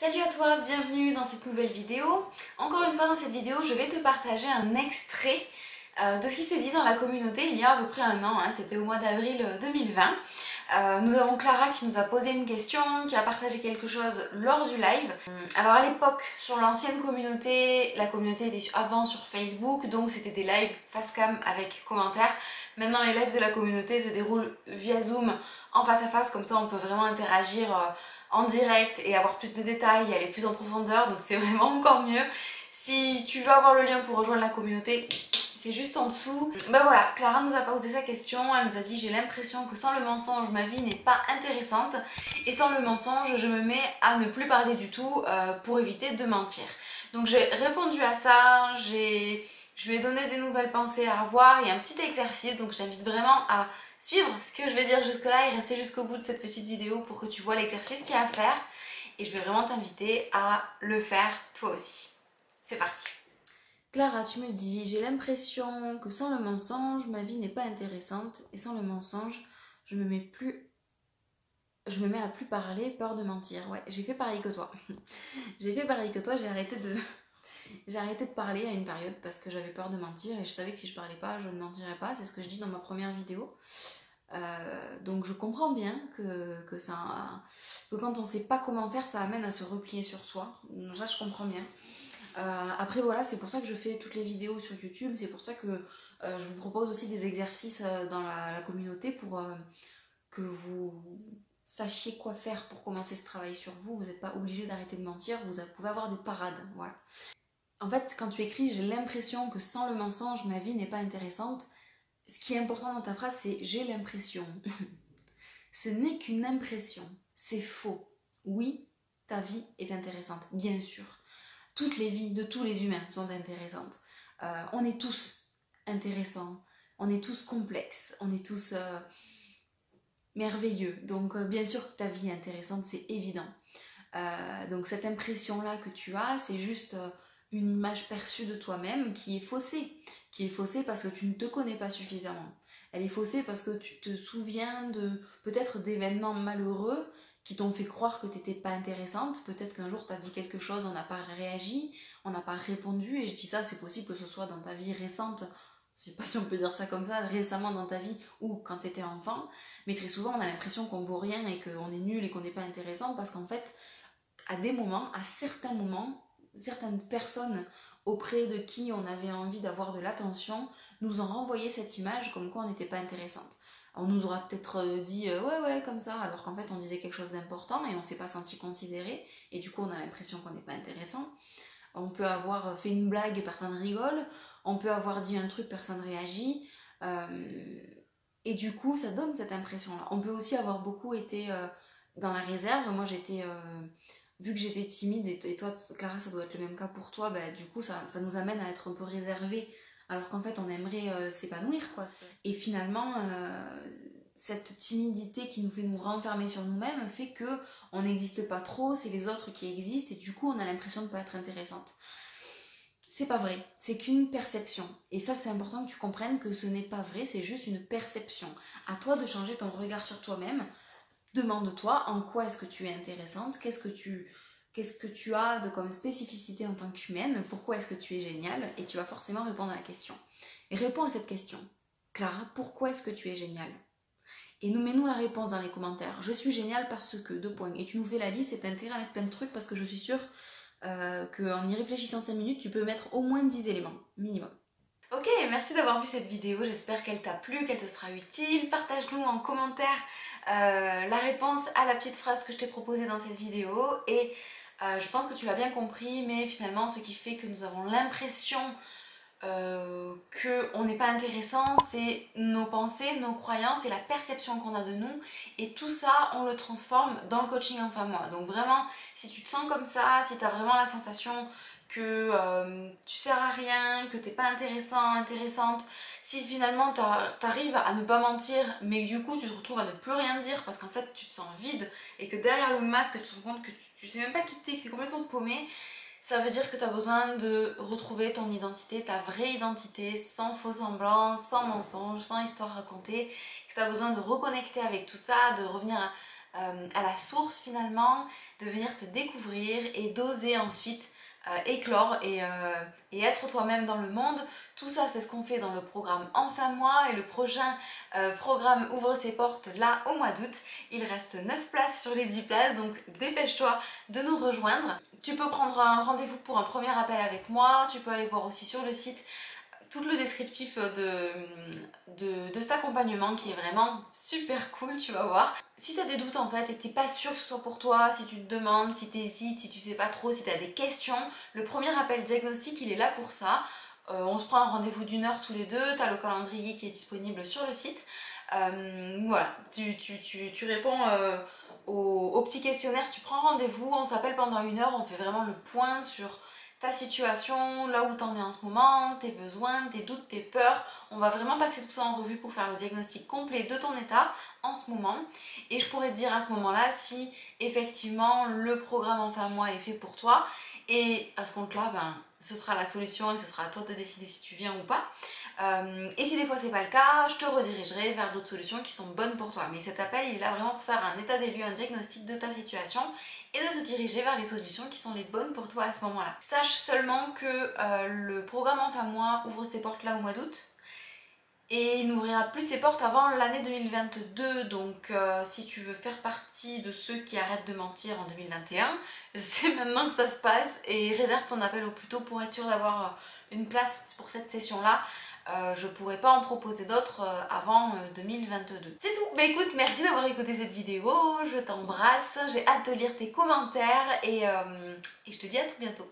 Salut à toi, bienvenue dans cette nouvelle vidéo. Encore une fois dans cette vidéo, je vais te partager un extrait de ce qui s'est dit dans la communauté il y a à peu près un an, c'était au mois d'avril 2020. Nous avons Clara qui nous a posé une question, qui a partagé quelque chose lors du live. Alors à l'époque, sur l'ancienne communauté, la communauté était avant sur Facebook, donc c'était des lives face cam avec commentaires. Maintenant les lives de la communauté se déroulent via Zoom en face à face, comme ça on peut vraiment interagir en direct et avoir plus de détails et aller plus en profondeur, donc c'est vraiment encore mieux. Si tu veux avoir le lien pour rejoindre la communauté, c'est juste en dessous. Ben voilà, Clara nous a posé sa question, elle nous a dit: j'ai l'impression que sans le mensonge ma vie n'est pas intéressante et sans le mensonge je me mets à ne plus parler du tout pour éviter de mentir. Donc j'ai répondu à ça, je lui ai donné des nouvelles pensées à revoir et un petit exercice, donc je t'invite vraiment à suivre ce que je vais dire jusque là et rester jusqu'au bout de cette petite vidéo pour que tu vois l'exercice qu'il y a à faire, et je vais vraiment t'inviter à le faire toi aussi. C'est parti. Clara, tu me dis: j'ai l'impression que sans le mensonge ma vie n'est pas intéressante et sans le mensonge je me mets à plus parler, peur de mentir. Ouais, j'ai fait pareil que toi. J'ai fait pareil que toi, j'ai arrêté de parler à une période parce que j'avais peur de mentir et je savais que si je parlais pas, je ne mentirais pas. C'est ce que je dis dans ma première vidéo. Donc je comprends bien que quand on sait pas comment faire, ça amène à se replier sur soi. Donc là, je comprends bien. Après voilà, c'est pour ça que je fais toutes les vidéos sur YouTube. C'est pour ça que je vous propose aussi des exercices dans la communauté pour que vous sachiez quoi faire pour commencer ce travail sur vous. Vous n'êtes pas obligé d'arrêter de mentir, vous pouvez avoir des parades, voilà. En fait, quand tu écris: j'ai l'impression que sans le mensonge ma vie n'est pas intéressante, ce qui est important dans ta phrase, c'est j'ai l'impression. Ce n'est qu'une impression, c'est faux. Oui, ta vie est intéressante, bien sûr. Toutes les vies de tous les humains sont intéressantes. On est tous intéressants, on est tous complexes, on est tous merveilleux. Donc bien sûr que ta vie est intéressante, c'est évident. Donc cette impression-là que tu as, c'est juste une image perçue de toi-même qui est faussée. Qui est faussée parce que tu ne te connais pas suffisamment. Elle est faussée parce que tu te souviens de peut-être d'événements malheureux qui t'ont fait croire que tu n'étais pas intéressante. Peut-être qu'un jour tu as dit quelque chose, on n'a pas réagi, on n'a pas répondu. Et je dis ça, c'est possible que ce soit dans ta vie récente. Je sais pas si on peut dire ça comme ça, récemment dans ta vie ou quand tu étais enfant. Mais très souvent, on a l'impression qu'on vaut rien et qu'on est nul et qu'on n'est pas intéressant parce qu'en fait, à des moments, à certains moments, certaines personnes auprès de qui on avait envie d'avoir de l'attention nous ont renvoyé cette image comme quoi on n'était pas intéressante. On nous aura peut-être dit ouais comme ça, alors qu'en fait on disait quelque chose d'important et on s'est pas senti considéré et du coup on a l'impression qu'on n'est pas intéressant. On peut avoir fait une blague et personne rigole, on peut avoir dit un truc, personne réagit, et du coup ça donne cette impression là. On peut aussi avoir beaucoup été dans la réserve. Moi j'étais vu que j'étais timide, et toi Clara ça doit être le même cas pour toi, du coup ça nous amène à être un peu réservé alors qu'en fait on aimerait s'épanouir quoi. Et finalement cette timidité qui nous fait nous renfermer sur nous-mêmes fait que on n'existe pas trop, c'est les autres qui existent et du coup on a l'impression de ne pas être intéressante. C'est pas vrai, c'est qu'une perception. Et ça c'est important que tu comprennes que ce n'est pas vrai, c'est juste une perception. À toi de changer ton regard sur toi-même. Demande-toi en quoi est-ce que tu es intéressante, qu'est-ce que tu as de comme spécificité en tant qu'humaine, pourquoi est-ce que tu es géniale, et tu vas forcément répondre à la question. Et réponds à cette question. Clara, pourquoi est-ce que tu es géniale? Et mets-nous la réponse dans les commentaires. Je suis géniale parce que, 2 points. Et tu nous fais la liste et t'as intérêt à mettre plein de trucs parce que je suis sûre qu'en y réfléchissant 5 minutes, tu peux mettre au moins 10 éléments, minimum. Ok, merci d'avoir vu cette vidéo, j'espère qu'elle t'a plu, qu'elle te sera utile. Partage-nous en commentaire la réponse à la petite phrase que je t'ai proposée dans cette vidéo. Et je pense que tu l'as bien compris, mais finalement ce qui fait que nous avons l'impression qu'on n'est pas intéressant, c'est nos pensées, nos croyances et la perception qu'on a de nous. Et tout ça, on le transforme dans le coaching enfin moi. Donc vraiment, si tu te sens comme ça, si tu as vraiment la sensation que tu sers à rien, que t'es pas intéressant, intéressante, si finalement t'arrives à ne pas mentir mais que du coup tu te retrouves à ne plus rien dire parce qu'en fait tu te sens vide et que derrière le masque tu te rends compte que tu sais même pas qui t'es, que t'es complètement paumé, ça veut dire que tu as besoin de retrouver ton identité, ta vraie identité, sans faux semblants, sans mensonges, sans histoire racontée, que tu as besoin de reconnecter avec tout ça, de revenir à la source finalement, de venir te découvrir et d'oser ensuite éclore et être toi-même dans le monde. Tout ça, c'est ce qu'on fait dans le programme Enfin Moi, et le prochain programme ouvre ses portes là au mois d'août. Il reste 9 places sur les 10 places, donc dépêche-toi de nous rejoindre. Tu peux prendre un rendez-vous pour un premier appel avec moi, tu peux aller voir aussi sur le site tout le descriptif de cet accompagnement qui est vraiment super cool, tu vas voir. Si tu as des doutes en fait et que tu n'es pas sûr que ce soit pour toi, si tu te demandes, si tu hésites, si tu sais pas trop, si tu as des questions, le premier appel diagnostic il est là pour ça. On se prend un rendez-vous d'1 heure tous les deux, tu as le calendrier qui est disponible sur le site. Voilà, tu réponds au petit questionnaire, tu prends rendez-vous, on s'appelle pendant 1 heure, on fait vraiment le point sur ta situation, là où tu en es en ce moment, tes besoins, tes doutes, tes peurs. On va vraiment passer tout ça en revue pour faire le diagnostic complet de ton état en ce moment. Et je pourrais te dire à ce moment-là si effectivement le programme Enfin Moi est fait pour toi. Et à ce compte-là, ben, ce sera la solution et ce sera à toi de décider si tu viens ou pas. Et si des fois c'est pas le cas, je te redirigerai vers d'autres solutions qui sont bonnes pour toi. Mais cet appel il est là vraiment pour faire un état des lieux, un diagnostic de ta situation et de te diriger vers les solutions qui sont les bonnes pour toi à ce moment-là. Sache seulement que le programme Enfin Moi ouvre ses portes là au mois d'août. Et il n'ouvrira plus ses portes avant l'année 2022, donc si tu veux faire partie de ceux qui arrêtent de mentir en 2021, c'est maintenant que ça se passe et réserve ton appel au plus tôt pour être sûr d'avoir une place pour cette session-là. Je pourrais pas en proposer d'autres avant 2022. C'est tout. Bah écoute, merci d'avoir écouté cette vidéo, je t'embrasse, j'ai hâte de lire tes commentaires et je te dis à tout bientôt.